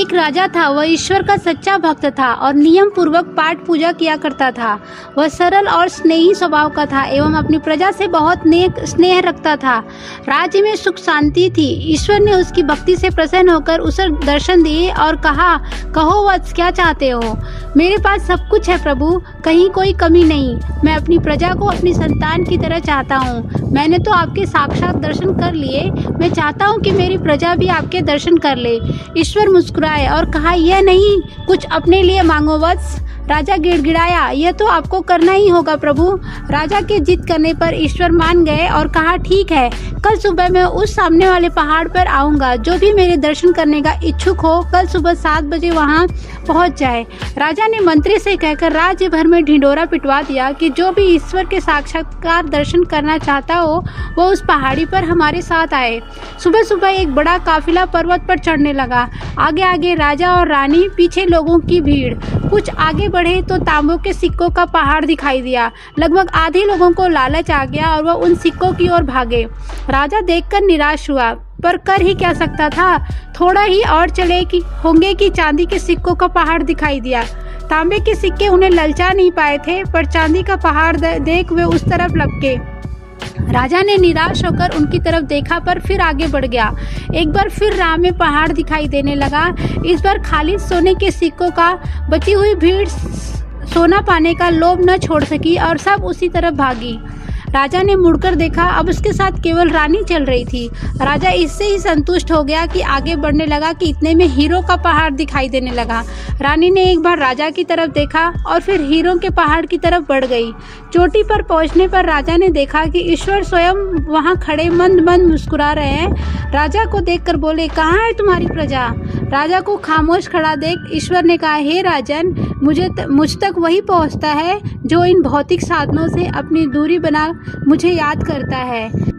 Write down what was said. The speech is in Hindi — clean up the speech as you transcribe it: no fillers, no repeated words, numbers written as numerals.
एक राजा था। वह ईश्वर का सच्चा भक्त था और नियम पूर्वक पाठ पूजा किया करता था। वह सरल और स्नेही स्वभाव का था एवं अपनी प्रजा से बहुत नेक स्नेह रखता था। राज्य में सुख शांति थी। ईश्वर ने उसकी भक्ति से प्रसन्न होकर उसे दर्शन दिए और कहा, कहो वत्स, क्या चाहते हो? मेरे पास सब कुछ है प्रभु, कहीं कोई कमी नहीं। मैं अपनी प्रजा को अपनी संतान की तरह चाहता हूँ। मैंने तो आपके साक्षात दर्शन कर लिए, मैं चाहता हूँ कि मेरी प्रजा भी आपके दर्शन कर ले। ईश्वर मुस्कुराए और कहा, यह नहीं, कुछ अपने लिए मांगो वत्स। राजा गिड़गिड़ाया, यह तो आपको करना ही होगा प्रभु। राजा के जिद करने पर ईश्वर मान गए और कहा, ठीक है, कल सुबह मैं उस सामने वाले पहाड़ पर आऊँगा। जो भी मेरे दर्शन करने का इच्छुक हो कल सुबह 7 बजे वहाँ पहुँच जाए। राजा ने मंत्री से कहकर राज्य भर में ढिंढोरा पिटवा दिया कि जो भी ईश्वर के साक्षात्कार दर्शन करना चाहता हो वह उस पहाड़ी पर हमारे साथ आए। सुबह सुबह एक बड़ा काफिला पर्वत पर चढ़ने लगा। आगे आगे राजा और रानी, पीछे लोगों की भीड़। कुछ आगे बढ़े तो तांबों के सिक्कों का पहाड़ दिखाई दिया। लगभग आधे लोगों को लालच आ गया और वह उन सिक्कों की ओर भागे। राजा देखकर निराश हुआ, पर कर ही क्या सकता था। थोड़ा ही और चले होंगे कि चांदी के सिक्कों का पहाड़ दिखाई दिया। तांबे के सिक्के उन्हें ललचा नहीं पाए थे, पर चांदी का पहाड़ देख वे उस तरफ लपके। राजा ने निराश होकर उनकी तरफ देखा, पर फिर आगे बढ़ गया। एक बार फिर राह में पहाड़ दिखाई देने लगा। इस बार खाली सोने के सिक्कों का बची हुई भीड़ सोना पाने का लोभ न छोड़ सकी और सब उसी तरफ भागी। राजा ने मुड़कर देखा, अब उसके साथ केवल रानी चल रही थी। राजा इससे ही संतुष्ट हो गया कि आगे बढ़ने लगा कि इतने में हीरो का पहाड़ दिखाई देने लगा। रानी ने एक बार राजा की तरफ देखा और फिर हीरो के पहाड़ की तरफ बढ़ गई। चोटी पर पहुंचने पर राजा ने देखा कि ईश्वर स्वयं वहां खड़े मंद मंद मुस्कुरा रहे हैं। राजा को देखकर बोले, कहाँ है तुम्हारी प्रजा? राजा को खामोश खड़ा देख ईश्वर ने कहा, हे राजन, मुझ तक वही पहुंचता है जो इन भौतिक साधनों से अपनी दूरी बना मुझे याद करता है।